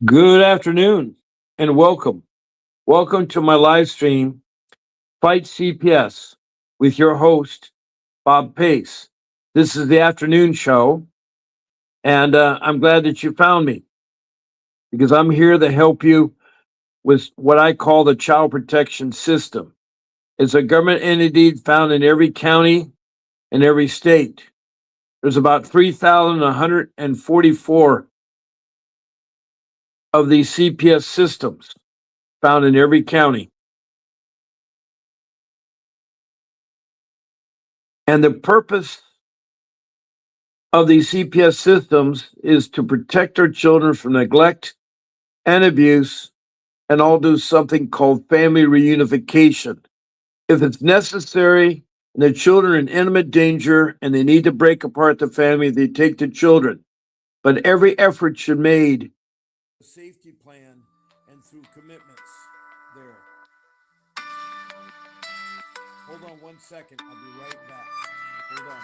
Good afternoon and welcome. Welcome to my live stream, Fight CPS, with your host, Bob Pace. This is the afternoon show, and I'm glad that you found me because I'm here to help you with what I call the child protection system. It's a government entity found in every county and every state. There's about 3,144 of these CPS systems found in every county. And the purpose of these CPS systems is to protect our children from neglect and abuse, and all do something called family reunification. If it's necessary and the children are in imminent danger and they need to break apart the family, they take the children. But every effort should be made. A safety plan and through commitments there. Hold on one second. I'll be right back. Hold on.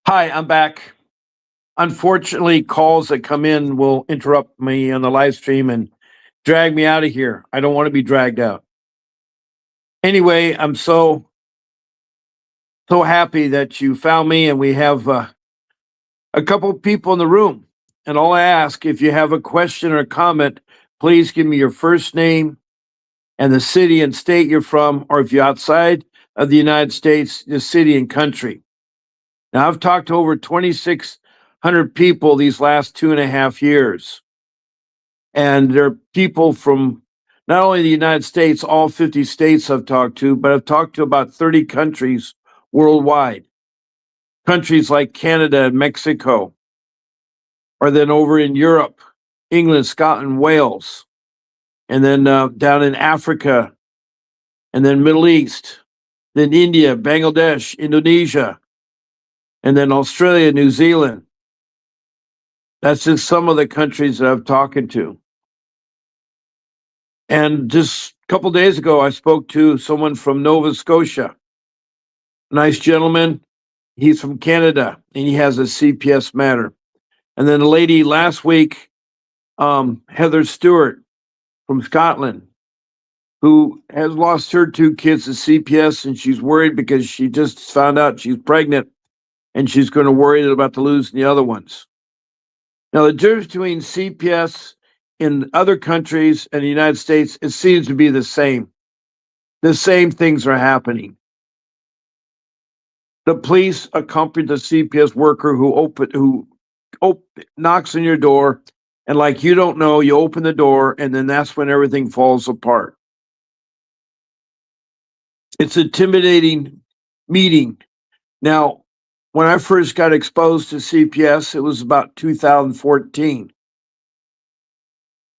Hi, I'm back. Unfortunately, calls that come in will interrupt me on the live stream and drag me out of here. I don't want to be dragged out. Anyway, I'm so happy that you found me, and we have a couple of people in the room. And all I ask, if you have a question or a comment, please give me your first name and the city and state you're from, or if you're outside of the United States, the city and country. Now, I've talked to over 2,600 people these last 2.5 years. And there are people from not only the United States, all 50 states I've talked to, but I've talked to about 30 countries worldwide. Countries like Canada and Mexico, or then over in Europe, England, Scotland, Wales, and then down in Africa, and then Middle East, then India, Bangladesh, Indonesia, and then Australia, New Zealand. That's just some of the countries that I've talked to. And just a couple days ago, I spoke to someone from Nova Scotia. Nice gentleman. He's from Canada, and he has a CPS matter. And then a lady last week, Heather Stewart from Scotland, who has lost her two kids to CPS, and she's worried because she just found out she's pregnant, and she's going to worry about to losing the other ones. Now, the difference between CPS in other countries and the United States, it seems to be the same. The same things are happening. The police accompany the CPS worker who knocks on your door, and like you don't know, you open the door, and then that's when everything falls apart. It's an intimidating meeting. Now, when I first got exposed to CPS, it was about 2014.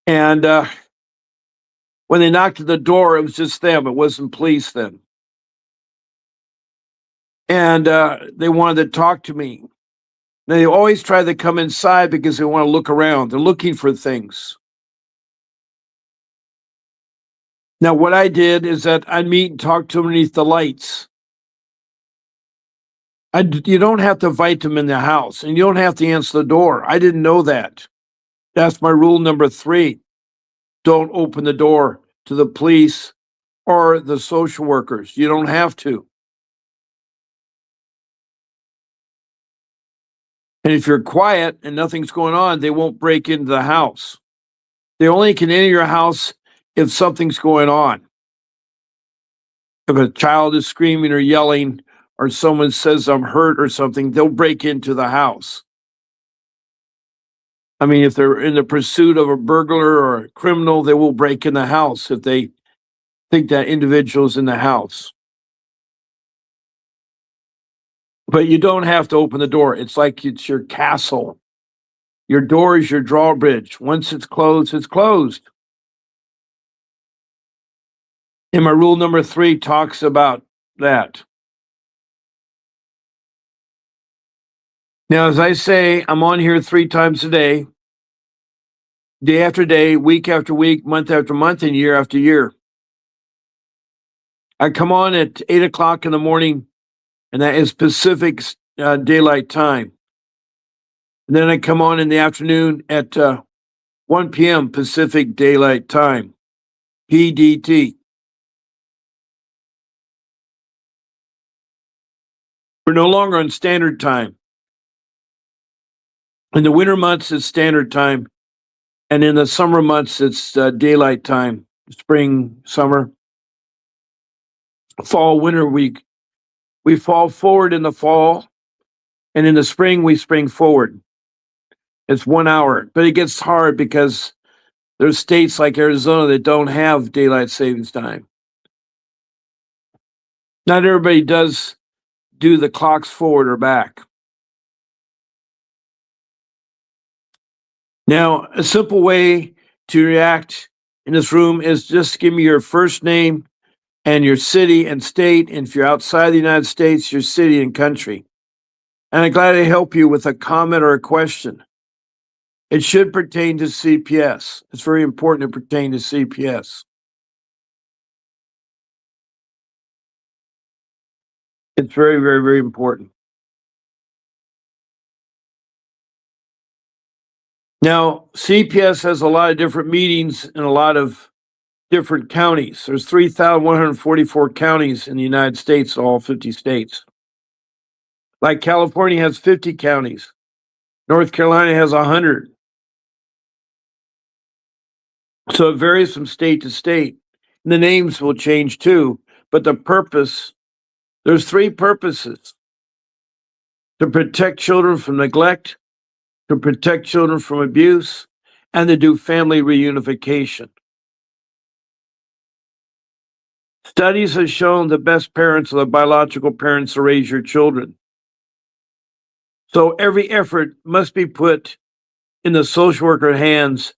And when they knocked at the door, it was just them. It wasn't police then. And they wanted to talk to me. They always try to come inside because they want to look around. They're looking for things. Now, what I did is that I'd meet and talk to them beneath the lights. You don't have to invite them in the house, and you don't have to answer the door. I didn't know that. That's my rule number 3. Don't open the door to the police or the social workers. You don't have to. And if you're quiet and nothing's going on, they won't break into the house. They only can enter your house if something's going on. If a child is screaming or yelling, or someone says I'm hurt or something, they'll break into the house. I mean, if they're in the pursuit of a burglar or a criminal, they will break in the house if they think that individual's in the house. But you don't have to open the door. It's like it's your castle. Your door is your drawbridge. Once it's closed, it's closed. And my rule number 3 talks about that. Now, as I say, I'm on here 3 times a day, day after day, week after week, month after month, and year after year. I come on at 8 o'clock in the morning, and that is Pacific Daylight Time. And then I come on in the afternoon at 1 p.m. Pacific Daylight Time, PDT. We're no longer on standard time. In the winter months, it's standard time. And in the summer months, it's daylight time, spring, summer, fall, winter. We fall forward in the fall, and in the spring, we spring forward. It's 1 hour, but it gets hard because there's states like Arizona that don't have daylight savings time. Not everybody does do the clocks forward or back. Now, a simple way to react in this room is just give me your first name and your city and state. And if you're outside the United States, your city and country. And I'm glad to help you with a comment or a question. It should pertain to CPS. It's very important to pertain to CPS. It's very, very, very important. Now, CPS has a lot of different meetings in a lot of different counties. There's 3,144 counties in the United States, all 50 states. Like California has 50 counties. North Carolina has 100. So it varies from state to state. And the names will change too, but the purpose, there's 3 purposes: to protect children from neglect, to protect children from abuse, and to do family reunification. Studies have shown the best parents are the biological parents to raise your children. So every effort must be put in the social worker hands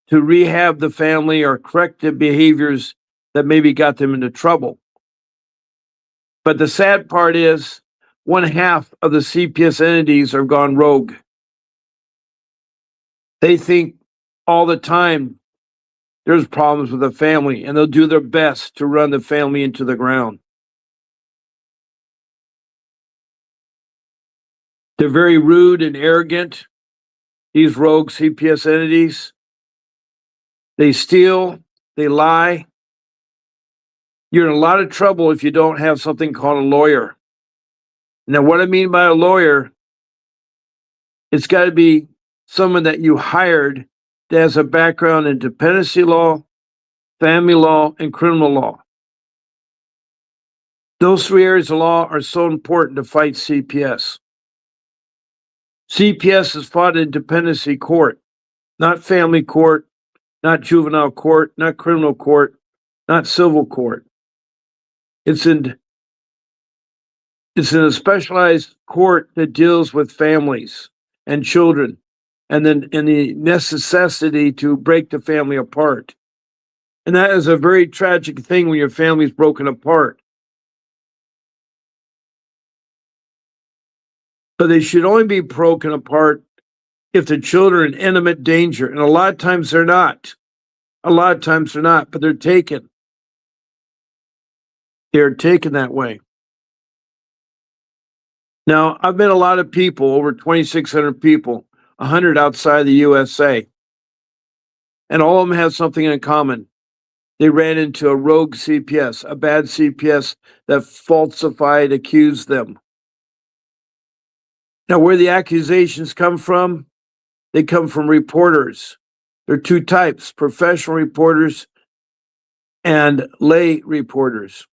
to rehab the family or correct the behaviors that maybe got them into trouble. But the sad part is 1/2 of the CPS entities are gone rogue. They think all the time there's problems with the family, and they'll do their best to run the family into the ground. They're very rude and arrogant, these rogue CPS entities. They steal, they lie. You're in a lot of trouble if you don't have something called a lawyer. Now, what I mean by a lawyer, it's got to be someone that you hired that has a background in dependency law, family law, and criminal law. Those 3 areas of law are so important to fight CPS. CPS is fought in dependency court, not family court, not juvenile court, not criminal court, not civil court. It's in a specialized court that deals with families and children, and then in the necessity to break the family apart. And that is a very tragic thing when your family's broken apart. But they should only be broken apart if the children are in imminent danger. And a lot of times they're not. A lot of times they're not, but they're taken. They're taken that way. Now, I've met a lot of people, over 2,600 people, 100 outside the USA. And all of them have something in common. They ran into a rogue CPS, a bad CPS that falsified, accused them. Now, where the accusations come from, they come from reporters. There are 2 types: professional reporters and lay reporters.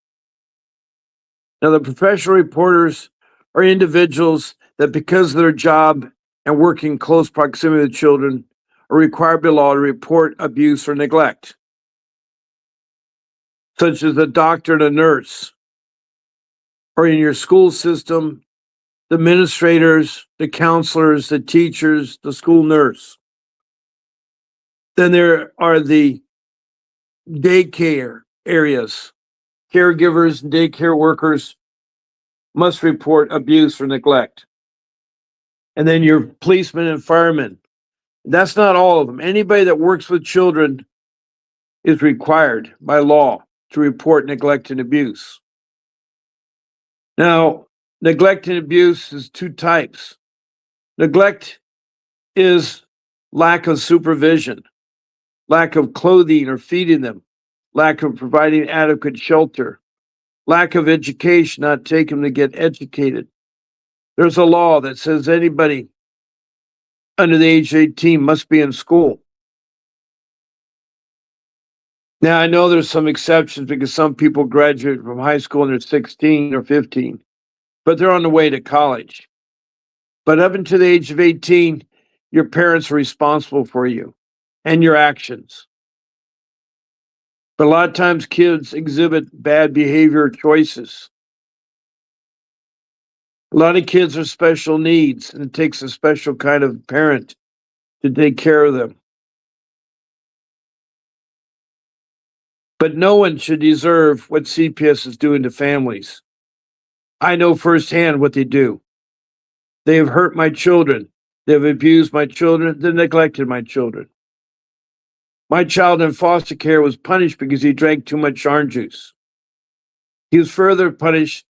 Now, the professional reporters are individuals that, because of their job and working close proximity to children, are required by law to report abuse or neglect, such as a doctor and a nurse, or in your school system, the administrators, the counselors, the teachers, the school nurse. Then there are the daycare areas. Caregivers and daycare workers must report abuse or neglect. And then your policemen and firemen. That's not all of them. Anybody that works with children is required by law to report neglect and abuse. Now, neglect and abuse is two types. Neglect is lack of supervision, lack of clothing or feeding them, lack of providing adequate shelter, lack of education, not taking them to get educated. There's a law that says anybody under the age of 18 must be in school. Now, I know there's some exceptions because some people graduate from high school and they're 16 or 15, but they're on the way to college. But up until the age of 18, your parents are responsible for you and your actions. But a lot of times kids exhibit bad behavior choices. A lot of kids are special needs, and it takes a special kind of parent to take care of them. But no one should deserve what CPS is doing to families. I know firsthand what they do. They have hurt my children. They have abused my children. They neglected my children. My child in foster care was punished because he drank too much orange juice. He was further punished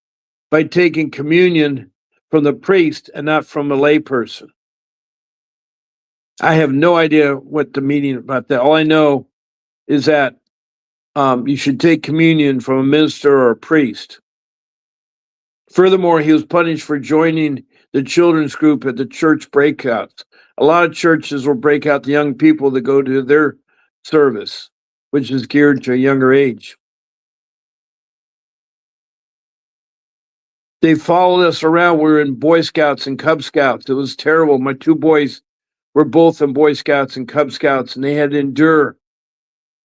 by taking communion from the priest and not from a layperson. I have no idea what the meaning about that. All I know is that you should take communion from a minister or a priest. Furthermore, he was punished for joining the children's group at the church breakouts. A lot of churches will break out the young people that go to their service, which is geared to a younger age. They followed us around. We were in Boy Scouts and Cub Scouts. It was terrible. My two boys were both in Boy Scouts and Cub Scouts, and they had to endure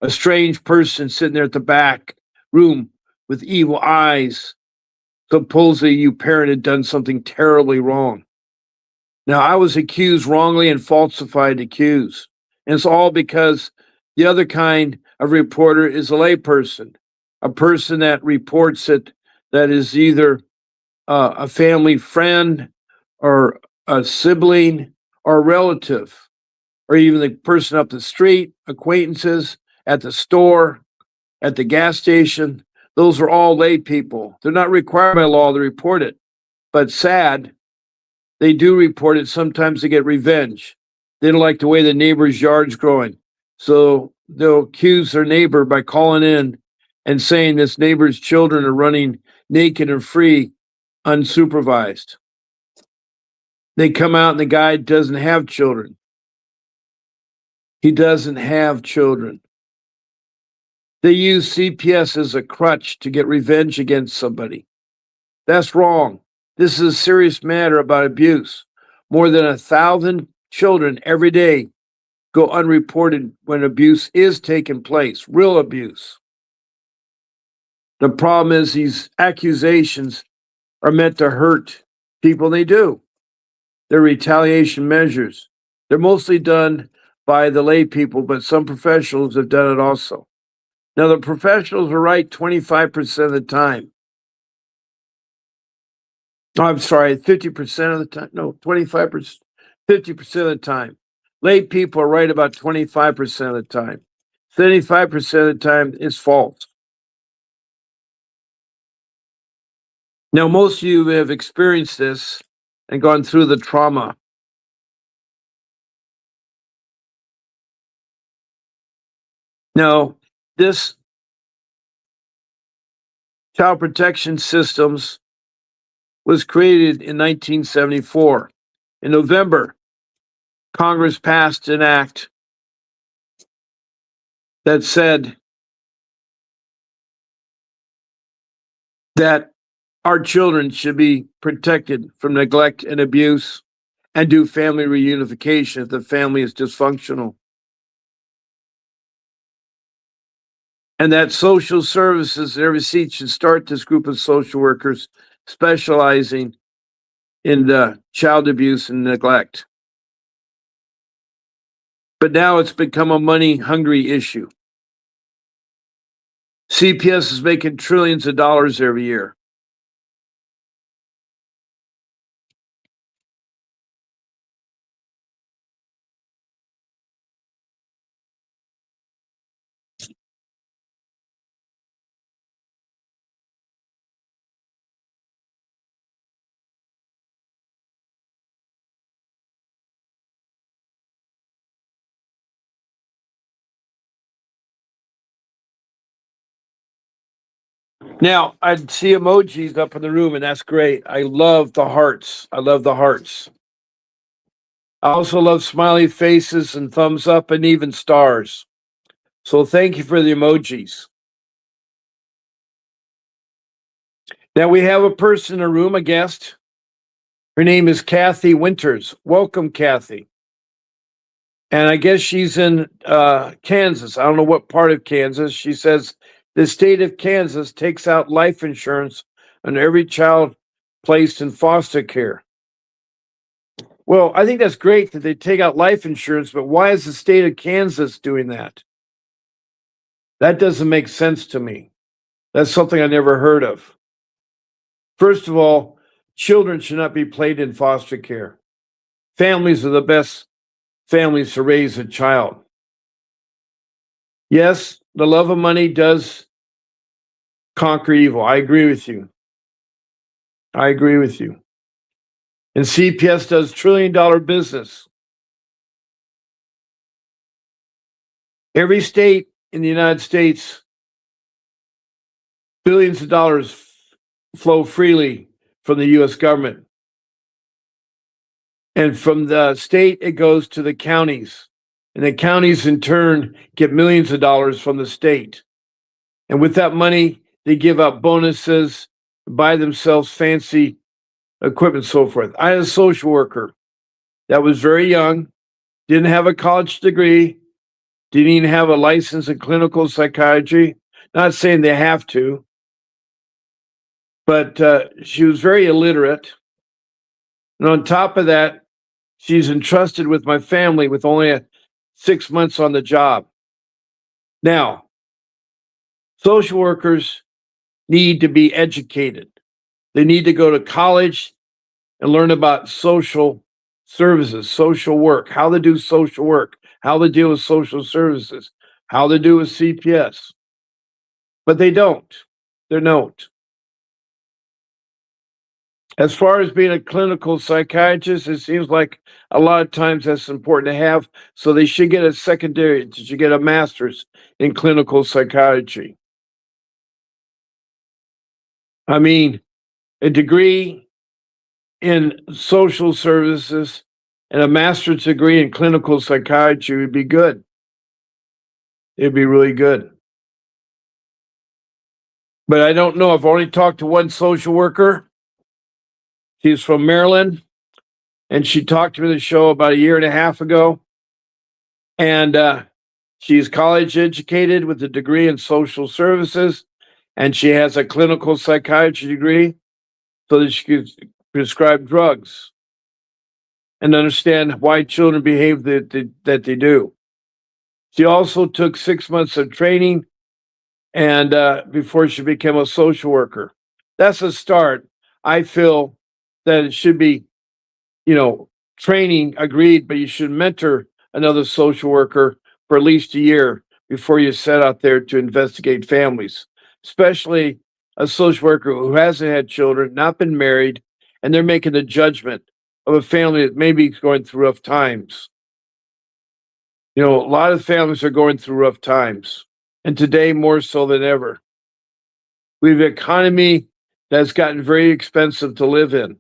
a strange person sitting there at the back room with evil eyes. Supposedly, you parent had done something terribly wrong. Now, I was accused wrongly and falsified accused. And it's all because the other kind of reporter is a layperson, a person that reports it that is either a family friend or a sibling or a relative, or even the person up the street, acquaintances at the store, at the gas station. Those are all lay people. They're not required by law to report it. But sad, they do report it. Sometimes they get revenge. They don't like the way the neighbor's yard's growing. So they'll accuse their neighbor by calling in and saying this neighbor's children are running naked and free, unsupervised. They come out and the guy doesn't have children. He doesn't have children. They use CPS as a crutch to get revenge against somebody. That's wrong. This is a serious matter about abuse. More than 1,000 children every day go unreported when abuse is taking place, real abuse. The problem is these accusations are meant to hurt people. They do. They're retaliation measures. They're mostly done by the lay people, but some professionals have done it also. Now, the professionals are right 25% of the time. No, I'm sorry, 50% of the time. No, 25%, 50% of the time. Lay people are right about 25% of the time. 75% of the time is false. Now, most of you have experienced this and gone through the trauma. Now, this child protection systems was created in 1974. In November, Congress passed an act that said that our children should be protected from neglect and abuse and do family reunification if the family is dysfunctional. And that social services in every seat should start this group of social workers specializing in child abuse and neglect. But now it's become a money hungry issue. CPS is making trillions of dollars every year. Now, I see emojis up in the room, and that's great. I love the hearts. I love the hearts. I also love smiley faces and thumbs up and even stars. So thank you for the emojis. Now we have a person in the room, a guest. Her name is Kathy Winters. Welcome, Kathy. And I guess she's in Kansas. I don't know what part of Kansas. She says the state of Kansas takes out life insurance on every child placed in foster care. Well, I think that's great that they take out life insurance, but why is the state of Kansas doing that? That doesn't make sense to me. That's something I never heard of. First of all, children should not be placed in foster care. Families are the best families to raise a child. Yes, the love of money does conquer evil. I agree with you. I agree with you. And CPS does trillion-dollar business. Every state in the United States, billions of dollars flow freely from the US government. And from the state, it goes to the counties. And the counties, in turn, get millions of dollars from the state. And with that money, they give out bonuses, buy themselves fancy equipment, so forth. I had a social worker that was very young, didn't have a college degree, didn't even have a license in clinical psychiatry. Not saying they have to, but she was very illiterate. And on top of that, she's entrusted with my family with only 6 months on the job. Now, social workers need to be educated. They need to go to college and learn about social services, social work, how to do social work, how to deal with social services, how to do with CPS. But they don't. They don't. As far as being a clinical psychiatrist, it seems like a lot of times that's important to have. So they should get a secondary, they should get a master's in clinical psychiatry. I mean, a degree in social services and a master's degree in clinical psychiatry would be good. It'd be really good. But I don't know. I've only talked to one social worker. She's from Maryland, and she talked to me on the show about a year and a half ago. And she's college educated with a degree in social services, and she has a clinical psychiatry degree so that she can prescribe drugs and understand why children behave that they do. She also took 6 months of training and before she became a social worker. That's a start. I feel that it should be, training agreed, but you should mentor another social worker for at least a year before you set out there to investigate families, especially a social worker who hasn't had children, not been married, and they're making the judgment of a family that maybe is going through rough times. A lot of families are going through rough times, and today more so than ever. We have an economy that's gotten very expensive to live in.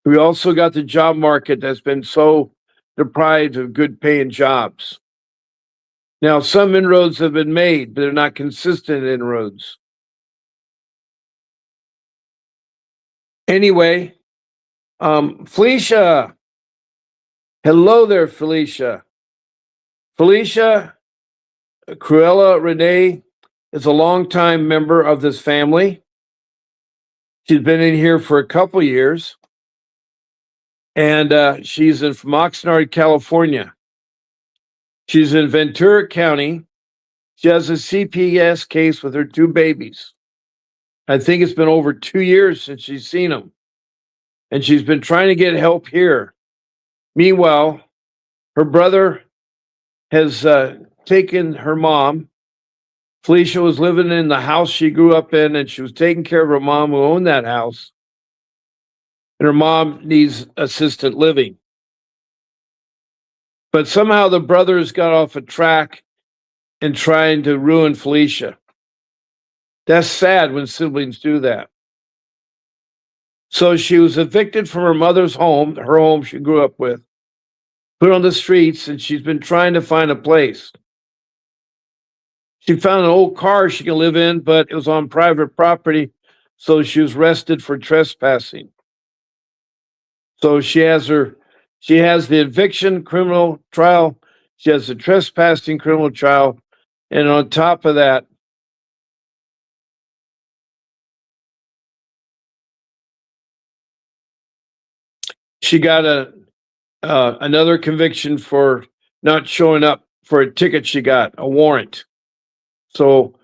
We also got the job market that's been so deprived of good paying jobs. Now, some inroads have been made, but they're not consistent inroads. Anyway, Felicia. Hello there, Felicia. Felicia, Cruella Renee is a longtime member of this family. She's been in here for a couple years, and she's from Oxnard, California. She's in Ventura County. She has a CPS case with her two babies. I think it's been over 2 years since she's seen them, and she's been trying to get help here. Meanwhile, her brother has taken her mom. Felicia was living in the house she grew up in, and she was taking care of her mom who owned that house. And her mom needs assisted living. But somehow the brothers got off a track in trying to ruin Felicia. That's sad when siblings do that. So she was evicted from her mother's home, her home she grew up with, put on the streets, and she's been trying to find a place. She found an old car she can live in, but it was on private property, so she was arrested for trespassing. So she has the eviction criminal trial, she has the trespassing criminal trial, and on top of that, she got another conviction for not showing up for a ticket she got, a warrant. So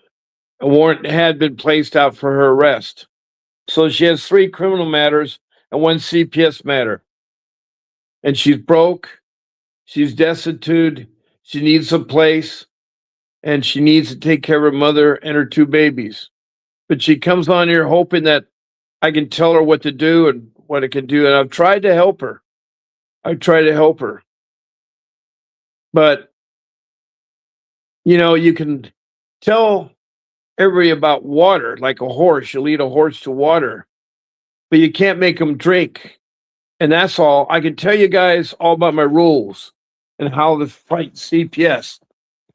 a warrant had been placed out for her arrest. So she has 3 criminal matters and 1 CPS matter. And she's broke, she's destitute, she needs a place, and she needs to take care of her mother and her 2 babies. But she comes on here hoping that I can tell her what to do and what it can do. And I've tried to help her. But, you can tell everybody about water like a horse. You lead a horse to water, but you can't make them drink. And that's all. I can tell you guys all about my rules and how to fight CPS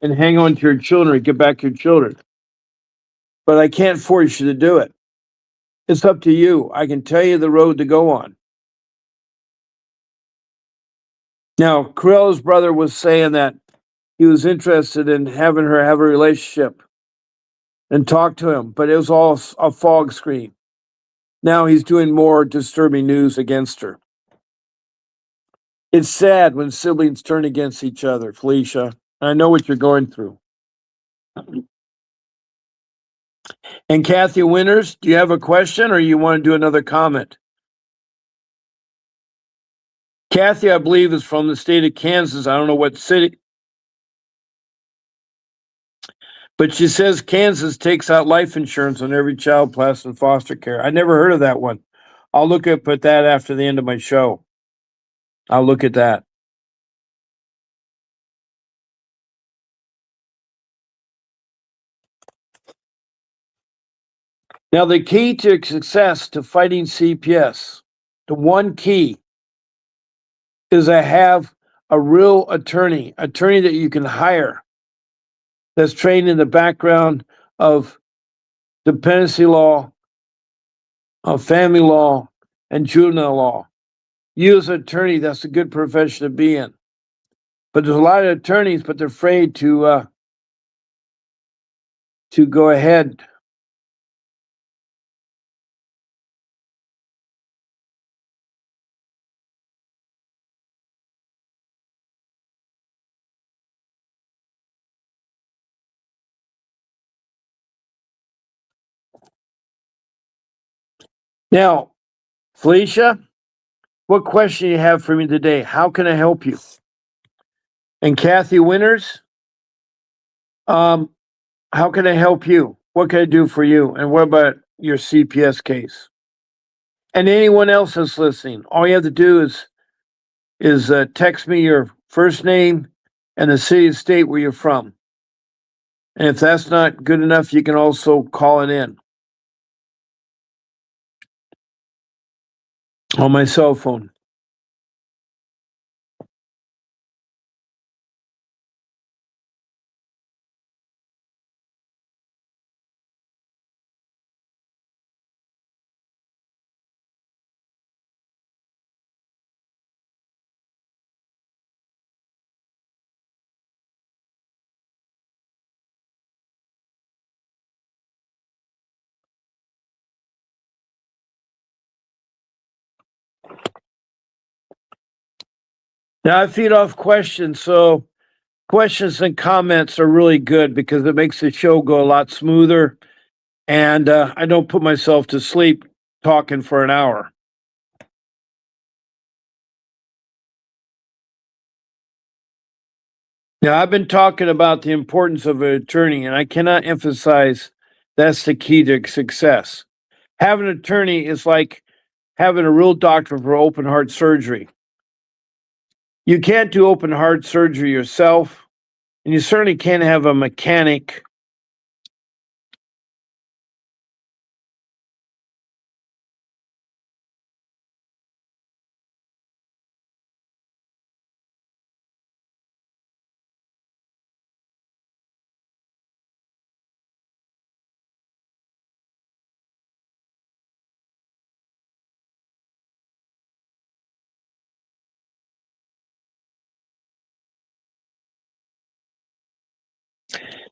and hang on to your children and get back your children. But I can't force you to do it. It's up to you. I can tell you the road to go on. Now, Corella's brother was saying that he was interested in having her have a relationship and talk to him, but it was all a fog screen. Now he's doing more disturbing news against her. It's sad when siblings turn against each other, Felicia. I know what you're going through. And Kathy Winters, do you have a question or you want to do another comment? Kathy, I believe, is from the state of Kansas. I don't know what city. But she says Kansas takes out life insurance on every child placed in foster care. I never heard of that one. I'll look up at that after the end of my show. I'll look at that. Now, the key to success to fighting CPS, the one key is to have a real attorney that you can hire that's trained in the background of dependency law, of family law, and juvenile law. You as an attorney, that's a good profession to be in. But there's a lot of attorneys, but they're afraid to go ahead. Now, Felicia, what question do you have for me today? How can I help you? And Kathy Winters, how can I help you? What can I do for you? And what about your CPS case? And anyone else that's listening, all you have to do is text me your first name and the city and state where you're from. And if that's not good enough, you can also call it in on my cell phone. Now I feed off questions, so questions and comments are really good because it makes the show go a lot smoother, and I don't put myself to sleep talking for an hour. Now, I've been talking about the importance of an attorney, and I cannot emphasize that's the key to success. Having an attorney is like having a real doctor for open heart surgery. You can't do open heart surgery yourself, and you certainly can't have a mechanic.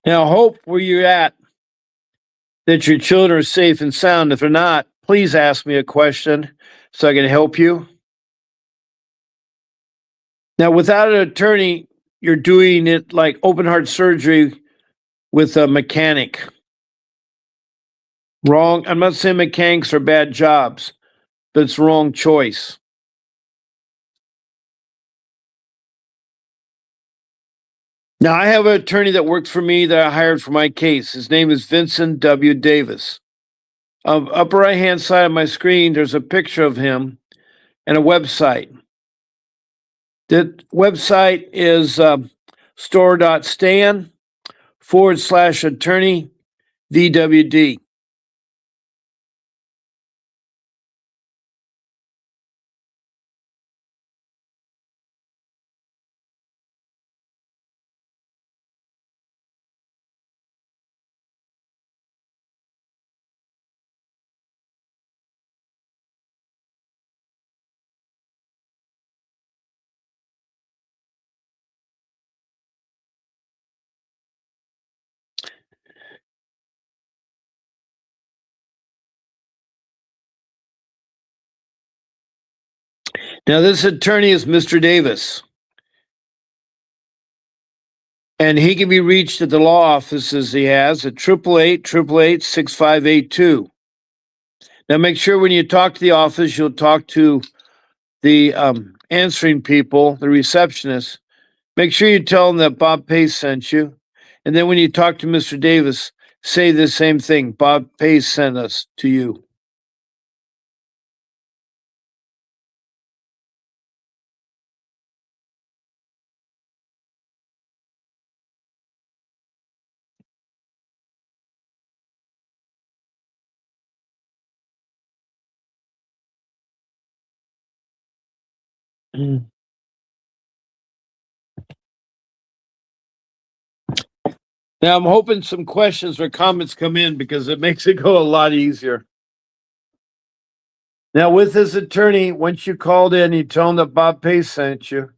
Now, hope where you're at that your children are safe and sound. If they're not, please ask me a question so I can help you. Now, without an attorney, you're doing it like open heart surgery with a mechanic. Wrong. I'm not saying mechanics are bad jobs, but it's the wrong choice. Now, I have an attorney that works for me that I hired for my case. His name is Vincent W. Davis. Upper right hand side of my screen, there's a picture of him and a website. That website is store.stan/attorney VWD. Now, this attorney is Mr. Davis, and he can be reached at the law offices he has at 888-888-6582. Now, make sure when you talk to the office, you'll talk to the answering people, the receptionist. Make sure you tell them that Bob Pace sent you. And then when you talk to Mr. Davis, say the same thing. Bob Pace sent us to you. Now, I'm hoping some questions or comments come in because it makes it go a lot easier. Now, with this attorney, once you called in, you tell him that Bob Pace sent you.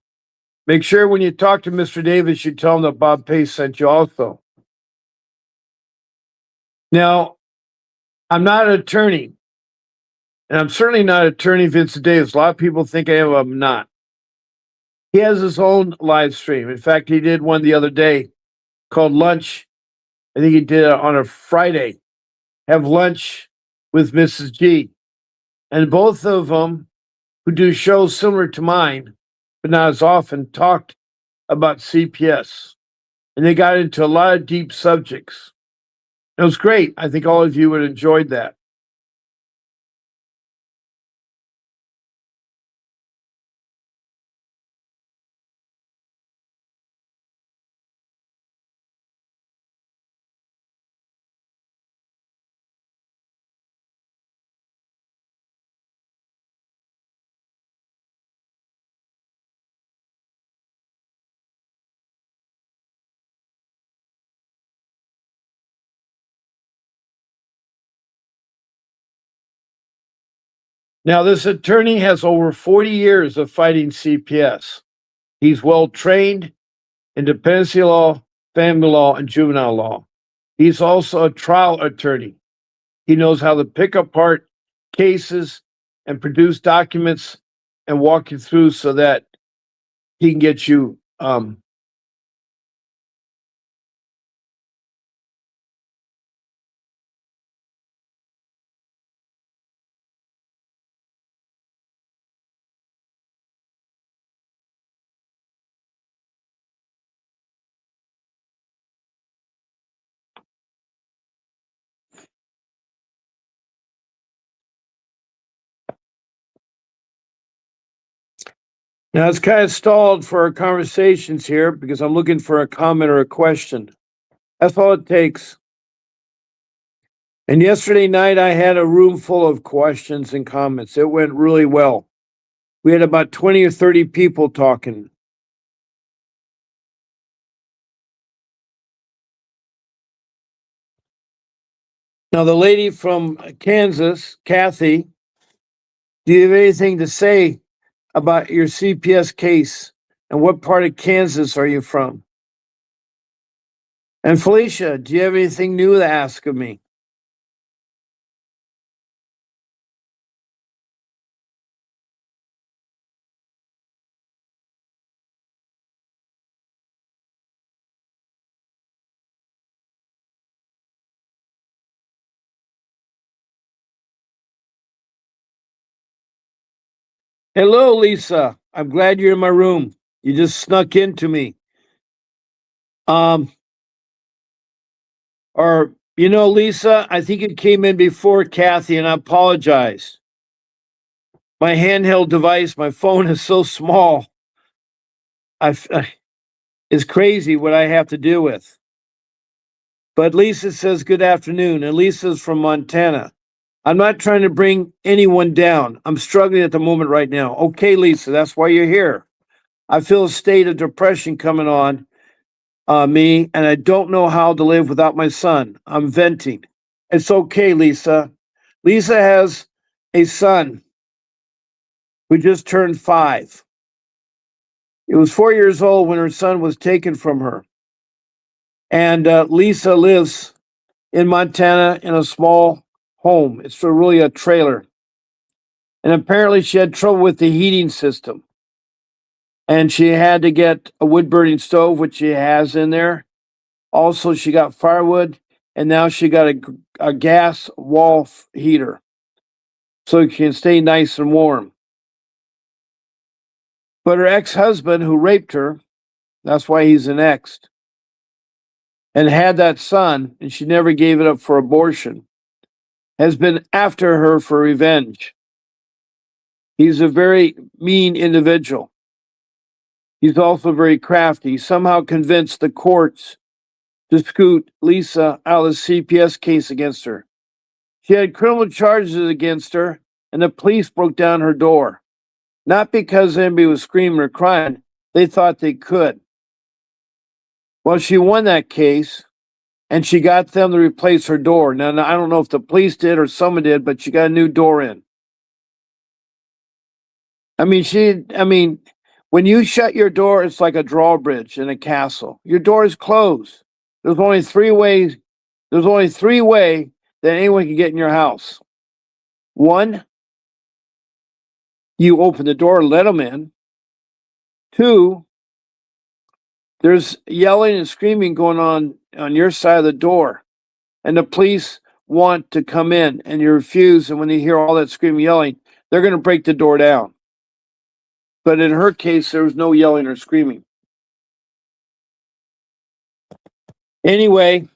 Make sure when you talk to Mr. Davis, you tell him that Bob Pace sent you also. Now, I'm not an attorney, and I'm certainly not attorney Vincent Davis. A lot of people think I am. I'm not. He has his own live stream. In fact, he did one the other day called Lunch. I think he did it on a Friday. Have lunch with Mrs. G. And both of them, who do shows similar to mine, but not as often, talked about CPS. And they got into a lot of deep subjects. It was great. I think all of you would have enjoyed that. Now, this attorney has over 40 years of fighting CPS. He's well trained in dependency law, family law, and juvenile law. He's also a trial attorney. He knows how to pick apart cases and produce documents and walk you through so that he can get you. Now it's kind of stalled for our conversations here because I'm looking for a comment or a question. That's all it takes. And yesterday night, I had a room full of questions and comments. It went really well. We had about 20 or 30 people talking. Now, the lady from Kansas, Kathy, do you have anything to say about your CPS case? And what part of Kansas are you from? And Felicia, do you have anything new to ask of me? Hello, Lisa. I'm glad you're in my room. You just snuck into me. Um, or Lisa, I think it came in before Kathy, and I apologize. My handheld device, my phone is so small. It's crazy what I have to deal with. But Lisa says good afternoon, and Lisa's from Montana. I'm not trying to bring anyone down. I'm struggling at the moment right now. Okay, Lisa, that's why you're here. I feel a state of depression coming on me, and I don't know how to live without my son. I'm venting. It's okay, Lisa. Lisa has a son who just turned 5. He was 4 years old when her son was taken from her. And Lisa lives in Montana in a small home. It's really a trailer. And apparently she had trouble with the heating system. And she had to get a wood burning stove, which she has in there. Also, she got firewood, and now she got a gas wall heater so she can stay nice and warm. But her ex-husband, who raped her, that's why he's an ex, and had that son, and she never gave it up for abortion, has been after her for revenge. He's a very mean individual. He's also very crafty. He somehow convinced the courts to scoot Lisa out of the CPS case against her. She had criminal charges against her, and the police broke down her door. Not because anybody was screaming or crying, they thought they could. Well, she won that case, and she got them to replace her door. Now, I don't know if the police did or someone did, but she got a new door in. When you shut your door, it's like a drawbridge in a castle. Your door is closed. There's only three ways that anyone can get in your house. One, you open the door, let them in. Two, there's yelling and screaming going on your side of the door, and the police want to come in, and you refuse. And when they hear all that screaming, yelling, they're going to break the door down. But in her case, there was no yelling or screaming. Anyway,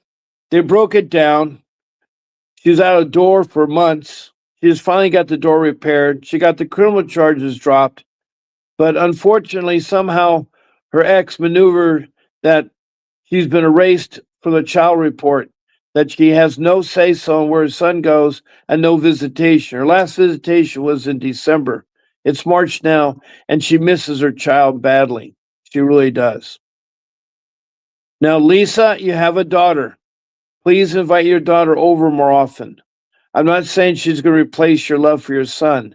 they broke it down. She was out of the door for months. She just finally got the door repaired. She got the criminal charges dropped. But unfortunately, somehow her ex maneuvered that she's been erased from the child report, that she has no say-so on where her son goes and no visitation. Her last visitation was in December. It's March now, and she misses her child badly. She really does. Now, Lisa, you have a daughter. Please invite your daughter over more often. I'm not saying she's going to replace your love for your son,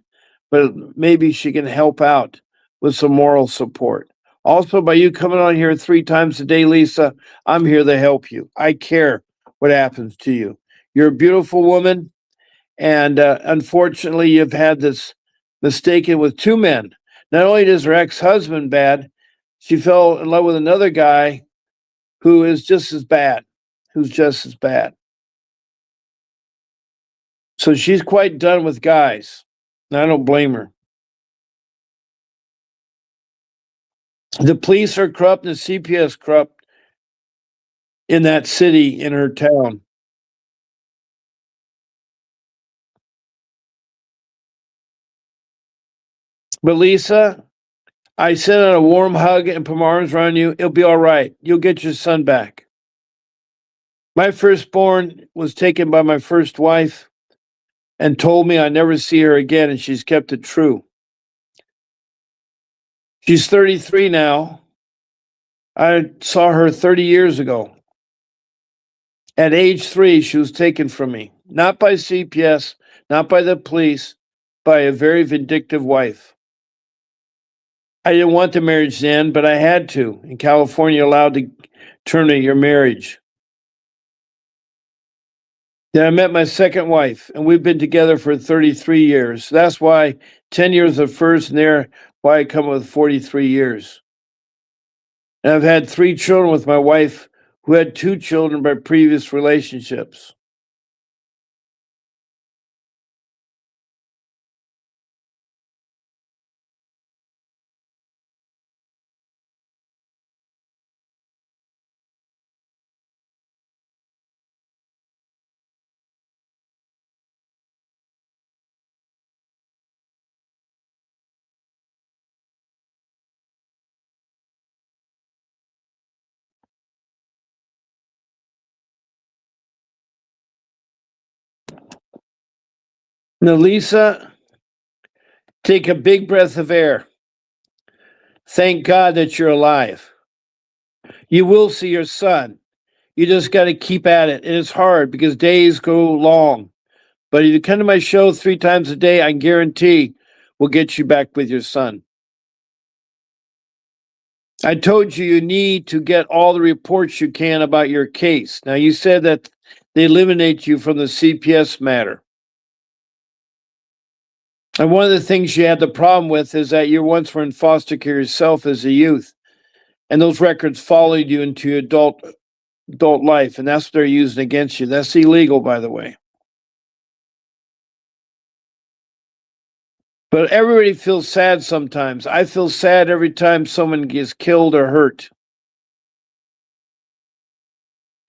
but maybe she can help out with some moral support. Also, by you coming on here 3 times a day, Lisa, I'm here to help you. I care what happens to you. You're a beautiful woman, and unfortunately, you've had this mistaken with 2 men. Not only is her ex-husband bad, She fell in love with another guy who is just as bad, who's just as bad. So she's quite done with guys. And I don't blame her. The police are corrupt and the CPS corrupt in that city, in her town. But Lisa, I sent out a warm hug and put my arms around you. It'll be all right. You'll get your son back. My firstborn was taken by my first wife and told me I'd never see her again, and she's kept it true. She's 33 now. I saw her 30 years ago. At age 3, she was taken from me, not by CPS, not by the police, by a very vindictive wife. I didn't want the marriage to end, but I had to. In California, you're allowed to terminate your marriage. Then I met my second wife, and we've been together for 33 years. That's why 10 years of first, and there why I come with 43 years. And I've had 3 children with my wife, who had 2 children by previous relationships. Now, Lisa, take a big breath of air. Thank God that you're alive. You will see your son. You just got to keep at it. And it's hard because days go long. But if you come to my show 3 times a day, I guarantee we'll get you back with your son. I told you you need to get all the reports you can about your case. Now, you said that they eliminate you from the CPS matter. And one of the things you had the problem with is that you once were in foster care yourself as a youth. And those records followed you into your adult life. And that's what they're using against you. That's illegal, by the way. But everybody feels sad sometimes. I feel sad every time someone gets killed or hurt.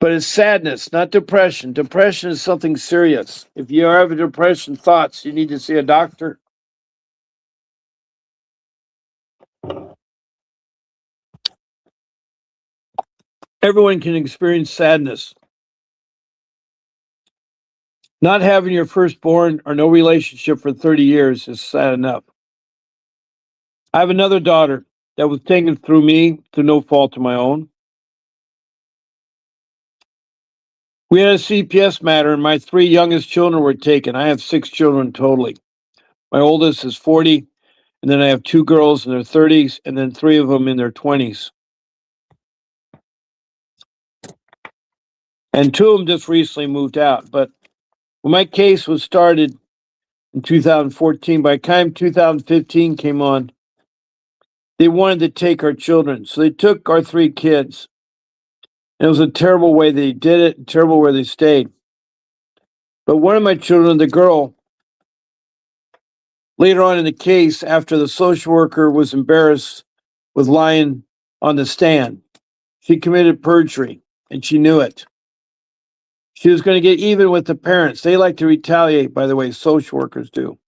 But it's sadness, not depression. Depression is something serious. If you have depression thoughts, you need to see a doctor. Everyone can experience sadness. Not having your firstborn or no relationship for 30 years is sad enough. I have another daughter that was taken through me through no fault of my own. We had a CPS matter, and my 3 youngest children were taken. I have 6 children totally. My oldest is 40, and then I have 2 girls in their 30s, and then 3 of them in their 20s. And 2 of them just recently moved out. But when my case was started in 2014, by the time 2015 came on, they wanted to take our children. So they took our 3 kids. And it was a terrible way they did it, a terrible way they stayed. But one of my children, the girl, later on in the case, after the social worker was embarrassed with lying on the stand, she committed perjury, and she knew it. She was going to get even with the parents. They like to retaliate, by the way, social workers do.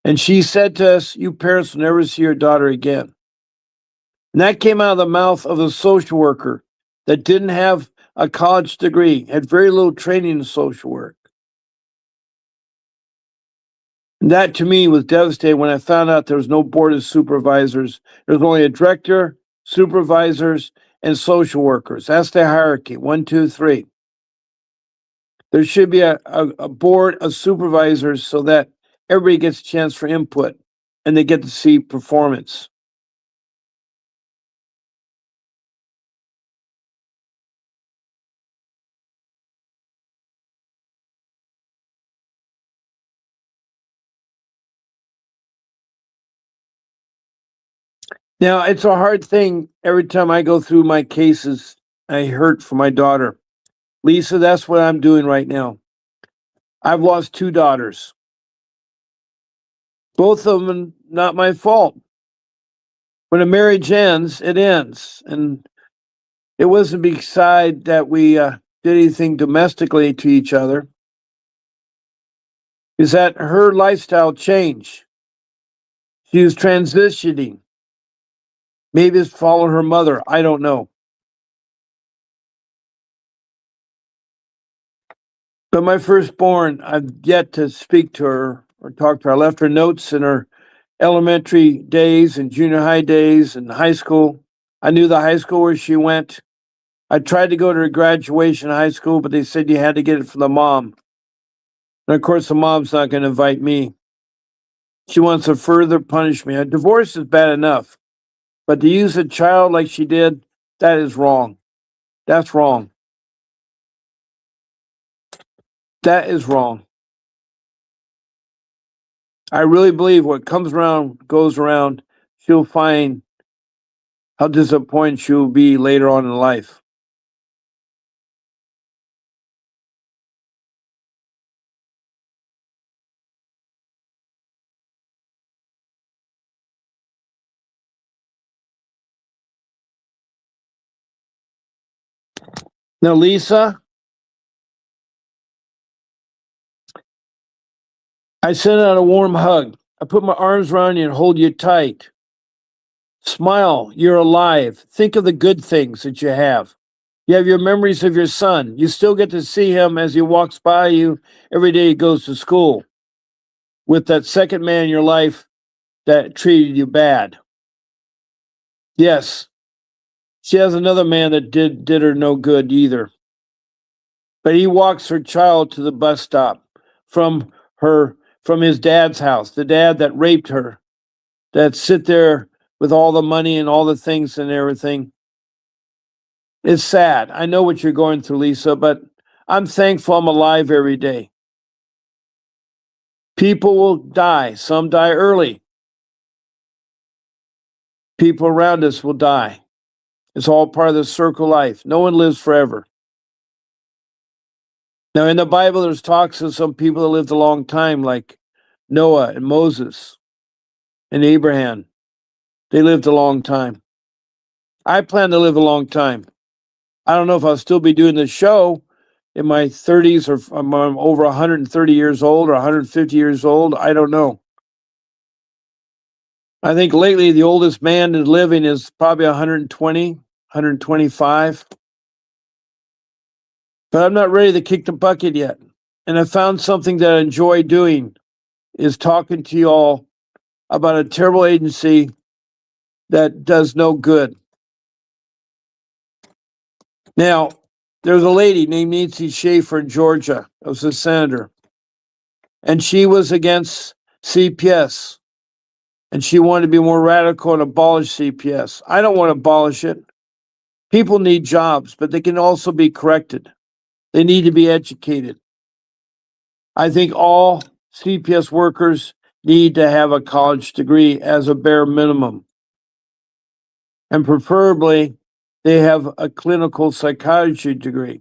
And she said to us, "You parents will never see your daughter again." And that came out of the mouth of the social worker that didn't have a college degree, had very little training in social work. And that to me was devastating when I found out there was no board of supervisors. There was only a director, supervisors, and social workers. That's the hierarchy, 1, 2, 3. There should be a board of supervisors so that everybody gets a chance for input and they get to see performance. Now, it's a hard thing every time I go through my cases. I hurt for my daughter. Lisa, that's what I'm doing right now. I've lost two daughters. Both of them not my fault. When a marriage ends, it ends. And it wasn't beside that we did anything domestically to each other. Is that her lifestyle changed? She was transitioning. Maybe it's following her mother. I don't know. But my firstborn, I've yet to speak to her or talk to her. I left her notes in her elementary days and junior high days and high school. I knew the high school where she went. I tried to go to her graduation high school, but they said you had to get it from the mom. And of course, the mom's not going to invite me. She wants to further punish me. A divorce is bad enough, but to use a child like she did, that is wrong. That's wrong. That is wrong. I really believe what comes around goes around. She'll find how disappointed she'll be later on in life. Now, Lisa, I send out a warm hug. I put my arms around you and hold you tight. Smile, you're alive. Think of the good things that you have. You have your memories of your son. You still get to see him as he walks by you every day he goes to school with that second man in your life that treated you bad. Yes, she has another man that did her no good either. But he walks her child to the bus stop from his dad's house, the dad that raped her, that sit there with all the money and all the things and everything. It's sad. I know what you're going through, Lisa, but I'm thankful I'm alive every day. People will die. Some die early. People around us will die. It's all part of the circle of life. No one lives forever. Now, in the Bible, there's talks of some people that lived a long time, like Noah and Moses and Abraham. They lived a long time. I plan to live a long time. I don't know if I'll still be doing this show in my 30s or I'm over 130 years old or 150 years old. I don't know. I think lately the oldest man is living is probably 120, 125. But I'm not ready to kick the bucket yet. And I found something that I enjoy doing is talking to you all about a terrible agency that does no good. Now, there's a lady named Nancy Schaefer in Georgia. That was a senator. And she was against CPS. And she wanted to be more radical and abolish CPS. I don't want to abolish it. People need jobs, but they can also be corrected. They need to be educated. I think all CPS workers need to have a college degree as a bare minimum. And preferably, they have a clinical psychology degree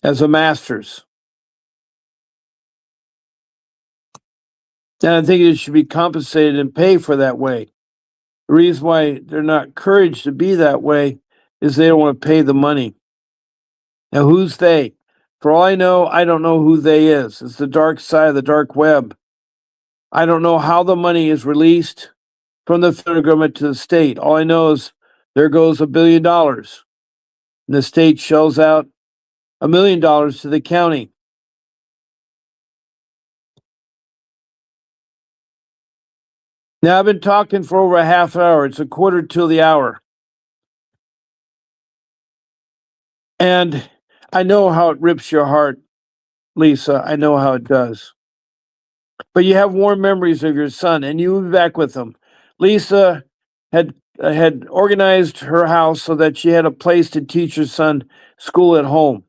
as a master's. And I think it should be compensated and paid for that way. The reason why they're not encouraged to be that way is they don't want to pay the money. Now, who's they? For all I don't know who they is. It's the dark side of the dark web. I don't know how the money is released from the federal government to the state. All I know is there goes $1 billion. And the state shells out $1 million to the county. Now, I've been talking for over a half hour. It's a quarter to the hour. And I know how it rips your heart, Lisa. I know how it does. But you have warm memories of your son, and you will be back with him. Lisa had organized her house so that she had a place to teach her son school at home.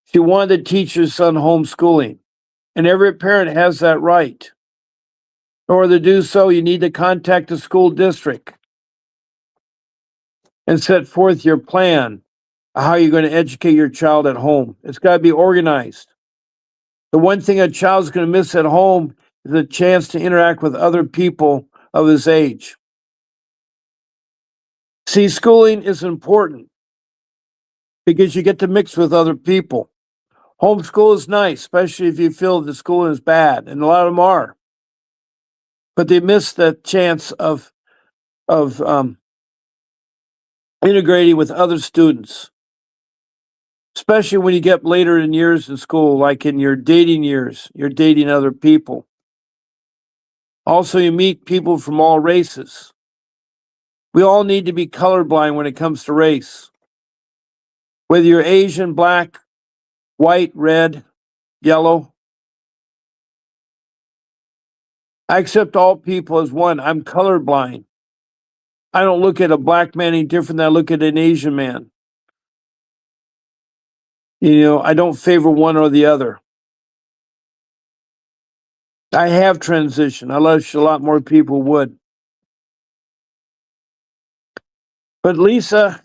She wanted to teach her son homeschooling, and every parent has that right. In order to do so, you need to contact the school district and set forth your plan of how you're going to educate your child at home. It's got to be organized. The one thing a child's going to miss at home is a chance to interact with other people of his age. See, schooling is important because you get to mix with other people. Homeschool is nice, especially if you feel the school is bad, and a lot of them are. But they miss the chance of integrating with other students, especially when you get later in years in school, like in your dating years, you're dating other people. Also, you meet people from all races. We all need to be colorblind when it comes to race. Whether you're Asian, black, white, red, yellow, I accept all people as one. I'm colorblind. I don't look at a black man any different than I look at an Asian man. You know, I don't favor one or the other. I have transitioned. I wish a lot more people would. But Lisa,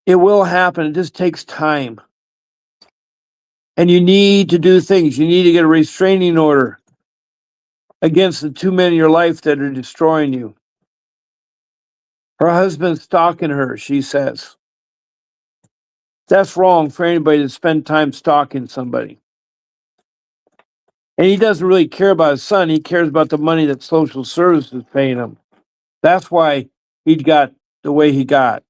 it will happen. It just takes time. And you need to do things. You need to get a restraining order against the two men in your life that are destroying you. Her husband's stalking her, she says. That's wrong for anybody to spend time stalking somebody. And he doesn't really care about his son. He cares about the money that social services is paying him. That's why he got the way he got.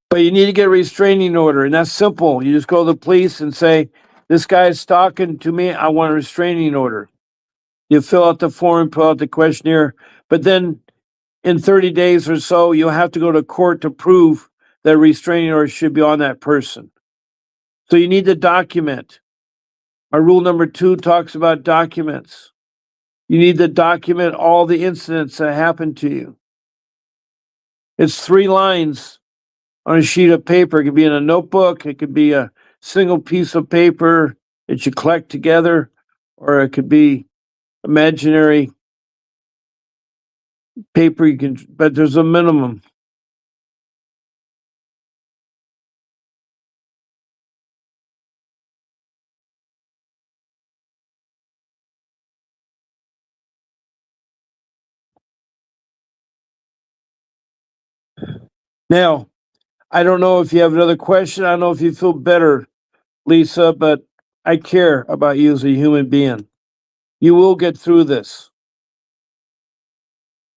But you need to get a restraining order, and that's simple. You just go to the police and say, this guy is stalking to me. I want a restraining order. You fill out the form, fill out the questionnaire, but then in 30 days or so, you'll have to go to court to prove that a restraining order should be on that person. So you need to document. Our rule number 2 talks about documents. You need to document all the incidents that happened to you. It's 3 lines on a sheet of paper. It could be in a notebook. It could be a single piece of paper that you collect together, or it could be imaginary paper you can, but there's a minimum. Now, I don't know if you have another question. I don't know if you feel better, Lisa, but I care about you as a human being. You will get through this.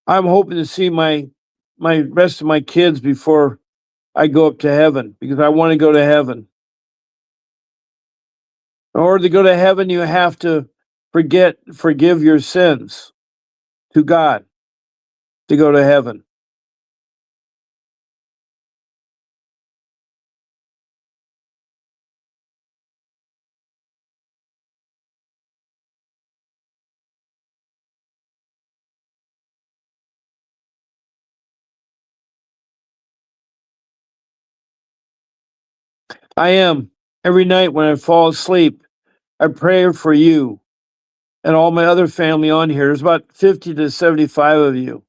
I'm hoping to see my rest of my kids before I go up to heaven, because I want to go to heaven. In order to go to heaven, you have to forgive your sins to God to go to heaven. I am. Every night when I fall asleep, I pray for you and all my other family on here. There's about 50 to 75 of you.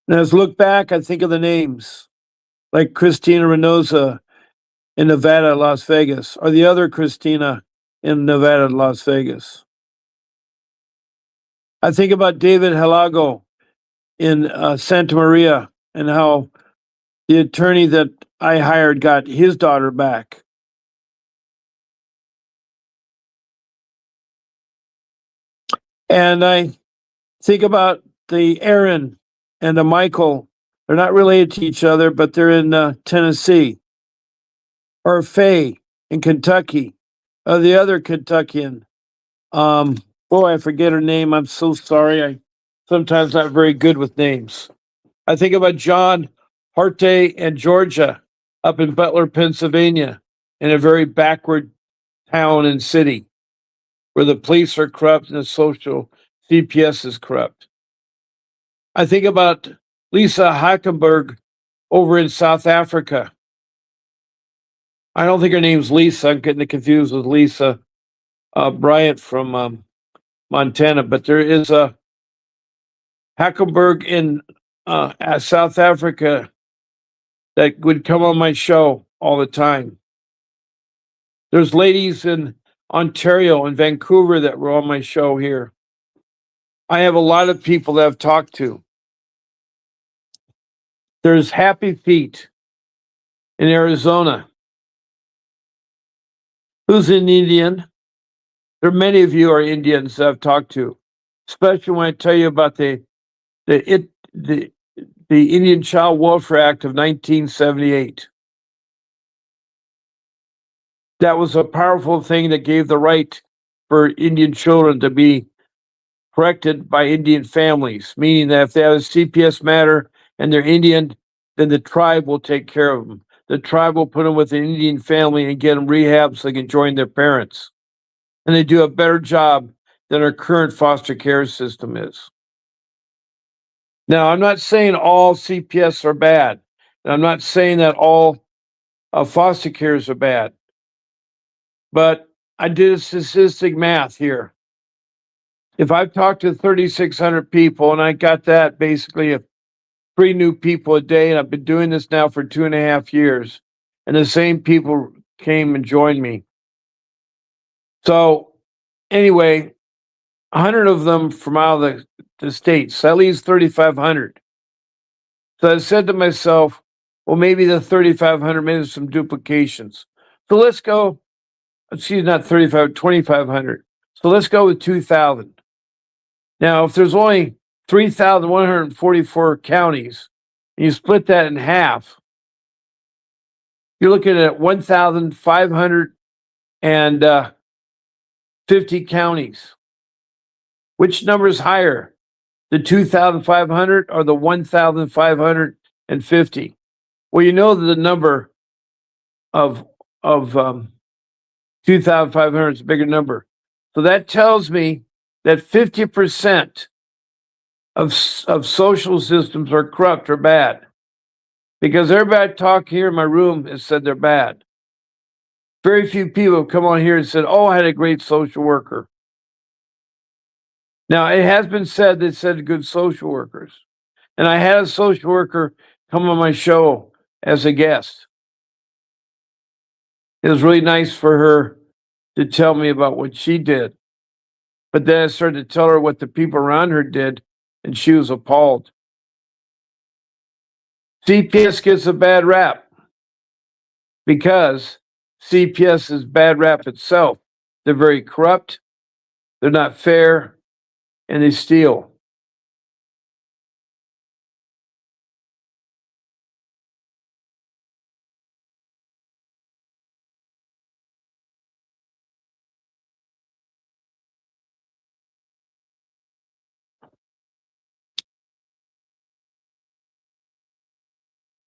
And as I look back, I think of the names, like Christina Renoza in Nevada, Las Vegas, or the other Christina in Nevada, Las Vegas. I think about David Halago in Santa Maria, and how the attorney that I hired got his daughter back. And I think about the Aaron and the Michael. They're not related to each other, but they're in Tennessee. Or Faye in Kentucky. The other Kentuckian. I forget her name. I'm so sorry. I sometimes not very good with names. I think about John Harte and Georgia up in Butler, Pennsylvania, in a very backward town and city where the police are corrupt and the social CPS is corrupt. I think about Lisa Hackenberg over in South Africa. I don't think her name's Lisa. I'm getting it confused with Lisa Bryant from Montana, but there is a Hackelberg in South Africa that would come on my show all the time. There's ladies in Ontario and Vancouver that were on my show here. I have a lot of people that I've talked to. There's Happy Feet in Arizona. Who's an Indian? There are many of you are Indians that I've talked to, especially when I tell you about the Indian Child Welfare Act of 1978. That was a powerful thing that gave the right for Indian children to be corrected by Indian families, meaning that if they have a CPS matter and they're Indian, then the tribe will take care of them. The tribe will put them with an Indian family and get them rehab so they can join their parents. And they do a better job than our current foster care system is. Now, I'm not saying all CPS are bad. And I'm not saying that all foster cares are bad. But I did a statistic math here. If I've talked to 3,600 people and I got that basically 3 new people a day, and I've been doing this now for 2.5 years, and the same people came and joined me. So anyway, 100 of them from out of the states, so that leaves 3,500. So I said to myself, well, maybe the 3,500, maybe there's some duplications. So let's go, excuse not 2,500. So let's go with 2,000. Now, if there's only 3,144 counties, and you split that in half, you're looking at 1,550 counties. Which number is higher, the 2,500 or the 1,550? Well, you know that the number of 2,500 is a bigger number. So that tells me that 50% of social systems are corrupt or bad, because everybody talk here in my room has said they're bad. Very few people have come on here and said, oh, I had a great social worker. Now, it has been said they said good social workers. And I had a social worker come on my show as a guest. It was really nice for her to tell me about what she did. But then I started to tell her what the people around her did, and she was appalled. CPS gets a bad rap because CPS is bad rap itself. They're very corrupt, they're not fair, and they steal.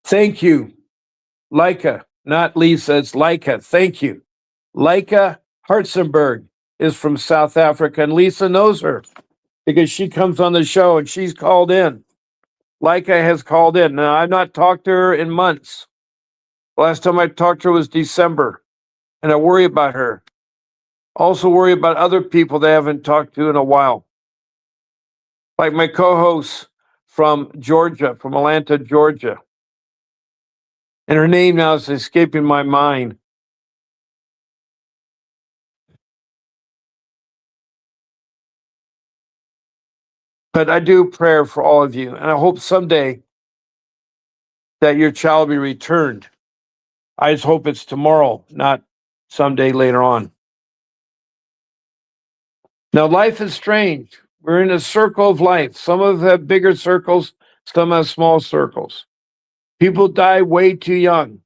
Thank you, Leica, not Lisa, it's Leica. Thank you. Leica Hartzenberg is from South Africa, and Lisa knows her because she comes on the show and she's called in. Leica has called in. Now, I've not talked to her in months. Last time I talked to her was December, and I worry about her. Also worry about other people that I haven't talked to in a while. Like my co-host from Georgia, from Atlanta, Georgia. And her name now is escaping my mind. But I do prayer for all of you, and I hope someday that your child be returned. I just hope it's tomorrow, not someday later on. Now, life is strange. We're in a circle of life. Some of us have bigger circles, some have small circles. People die way too young,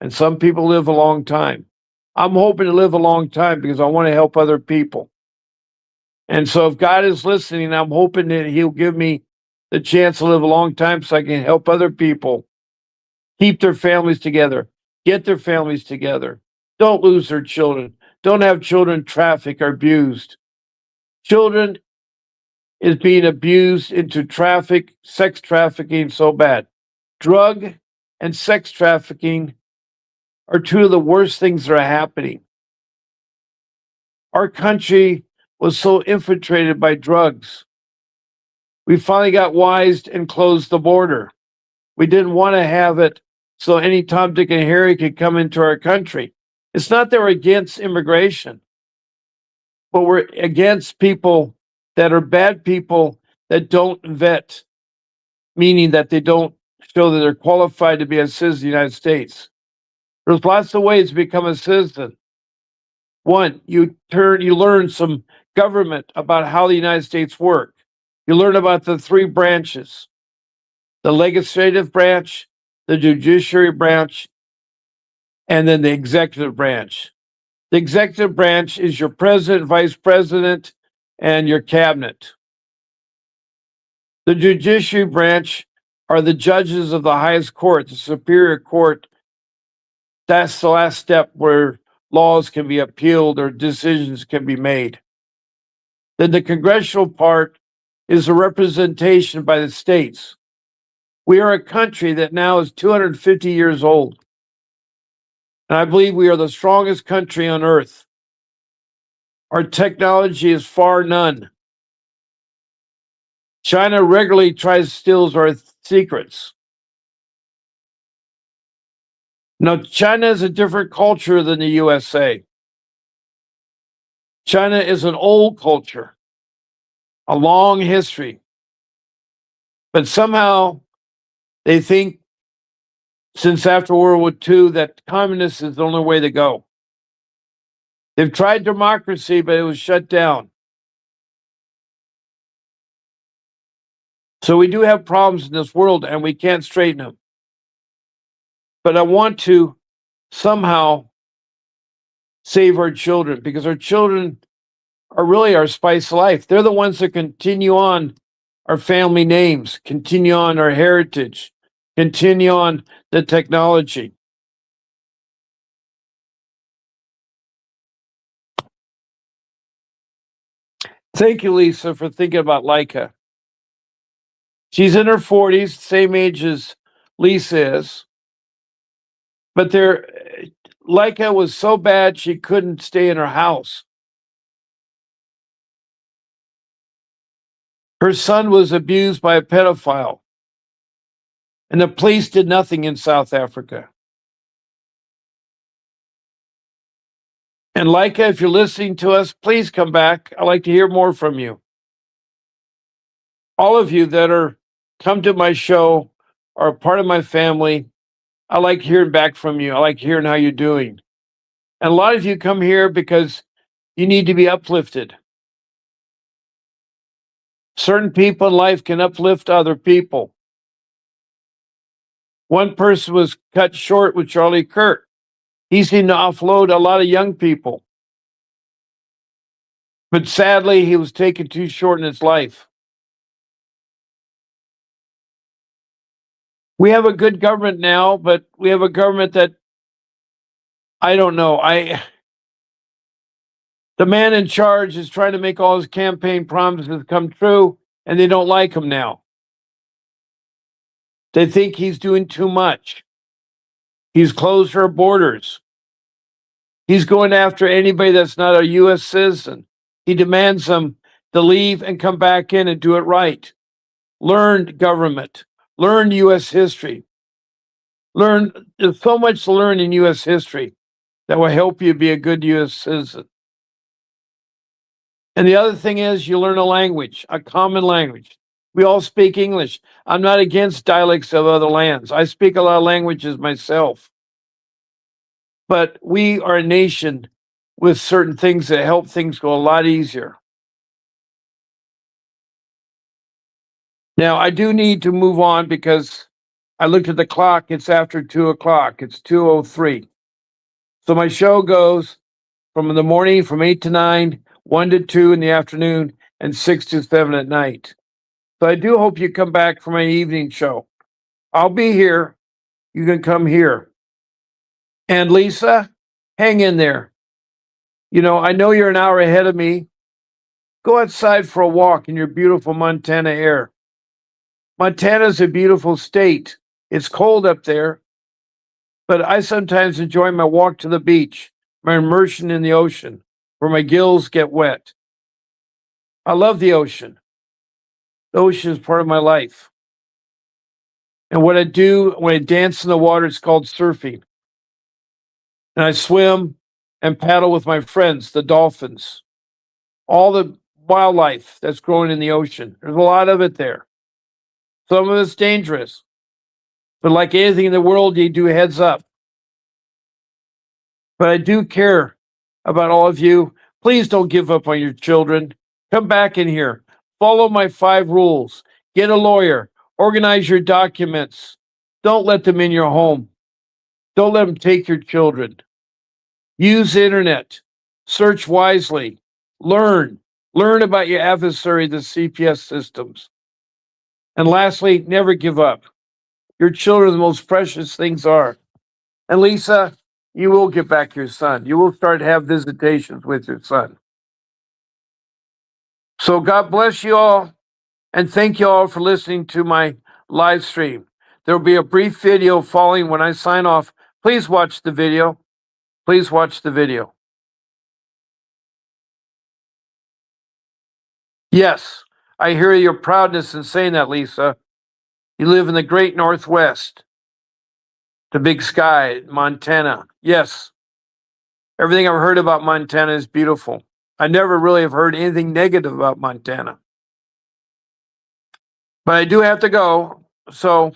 and some people live a long time. I'm hoping to live a long time because I want to help other people. And so if God is listening, I'm hoping that he'll give me the chance to live a long time so I can help other people keep their families together, get their families together. Don't lose their children. Don't have children trafficked or abused. Children is being abused into sex trafficking so bad. Drug and sex trafficking are two of the worst things that are happening. Our country was so infiltrated by drugs. We finally got wise and closed the border. We didn't want to have it so any Tom, Dick, and Harry could come into our country. It's not that we're against immigration, but we're against people that are bad people that don't vet, meaning that they don't show that they're qualified to be a citizen of the United States. There's lots of ways to become a citizen. One, you learn some government about how the United States work. You learn about the three branches: the legislative branch, the judiciary branch, and then the executive branch. The executive branch is your president, vice president, and your cabinet. The judiciary branch are the judges of the highest court, the superior court. That's the last step where laws can be appealed or decisions can be made. Then the congressional part is the representation by the states. We are a country that now is 250 years old. And I believe we are the strongest country on earth. Our technology is far none. China regularly tries to steal our secrets. Now, China is a different culture than the USA. China is an old culture, a long history. But somehow they think, since after World War II, that communist is the only way to go. They've tried democracy, but it was shut down. So we do have problems in this world, and we can't straighten them. But I want to somehow save our children, because our children are really our spice of life. They're the ones that continue on our family names, continue on our heritage, continue on the technology. Thank you, Lisa, for thinking about Leica. She's in her 40s, same age as Lisa is. But Leica was so bad she couldn't stay in her house. Her son was abused by a pedophile, and the police did nothing in South Africa. And Leica, if you're listening to us, please come back. I'd like to hear more from you. All of you that are come to my show are a part of my family. I like hearing back from you. I like hearing how you're doing. And a lot of you come here because you need to be uplifted. Certain people in life can uplift other people. One person was cut short with Charlie Kirk. He seemed to offload a lot of young people. But sadly, he was taken too short in his life. We have a good government now, but we have a government that, I don't know. The man in charge is trying to make all his campaign promises come true, and they don't like him now. They think he's doing too much. He's closed our borders. He's going after anybody that's not a U.S. citizen. He demands them to leave and come back in and do it right. Learn government. Learn U.S. history. There's so much to learn in U.S. history that will help you be a good U.S. citizen. And the other thing is you learn a language, a common language. We all speak English. I'm not against dialects of other lands. I speak a lot of languages myself. But we are a nation with certain things that help things go a lot easier. Now, I do need to move on because I looked at the clock. It's after 2 o'clock. It's 2:03. So my show goes from the morning from 8 to 9, 1 to 2 in the afternoon, and 6 to 7 at night. So I do hope you come back for my evening show. I'll be here. You can come here. And Lisa, hang in there. You know, I know you're an hour ahead of me. Go outside for a walk in your beautiful Montana air. Montana's a beautiful state. It's cold up there, but I sometimes enjoy my walk to the beach, my immersion in the ocean, where my gills get wet. I love the ocean. The ocean is part of my life. And what I do when I dance in the water is called surfing. And I swim and paddle with my friends, the dolphins, all the wildlife that's growing in the ocean. There's a lot of it there. Some of it's dangerous, but like anything in the world, you do heads up. But I do care about all of you. Please don't give up on your children. Come back in here. Follow my 5 rules. Get a lawyer. Organize your documents. Don't let them in your home. Don't let them take your children. Use the internet. Search wisely. Learn. Learn about your adversary, the CPS systems. And lastly, never give up. Your children are the most precious things are. And Lisa, you will get back your son. You will start to have visitations with your son. So God bless you all, and thank you all for listening to my live stream. There will be a brief video following when I sign off. Please watch the video. Please watch the video. Yes, I hear your proudness in saying that, Lisa. You live in the great Northwest, the big sky, Montana. Yes, everything I've heard about Montana is beautiful. I never really have heard anything negative about Montana. But I do have to go. So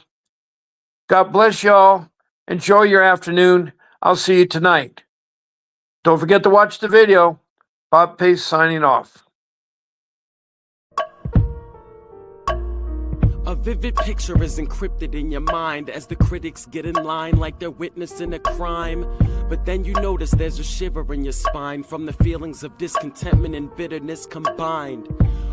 God bless y'all. Enjoy your afternoon. I'll see you tonight. Don't forget to watch the video. Bob Pace signing off. A vivid picture is encrypted in your mind as the critics get in line like they're witnessing a crime. But then you notice there's a shiver in your spine from the feelings of discontentment and bitterness combined.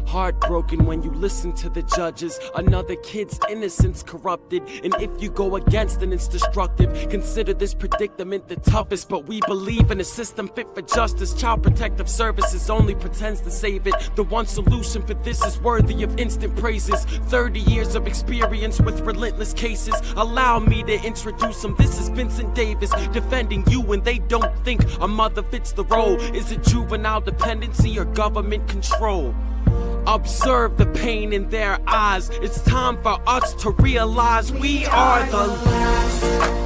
Heartbroken when you listen to the judges, another kid's innocence corrupted. And if you go against it, it's destructive. Consider this predicament the toughest, but we believe in a system fit for justice. Child Protective Services only pretends to save it. The one solution for this is worthy of instant praises. 30 years of experience with relentless cases. Allow me to introduce them. This is Vincent Davis, defending you when they don't think a mother fits the role. Is it juvenile dependency or government control? Observe the pain in their eyes. It's time for us to realize we are the last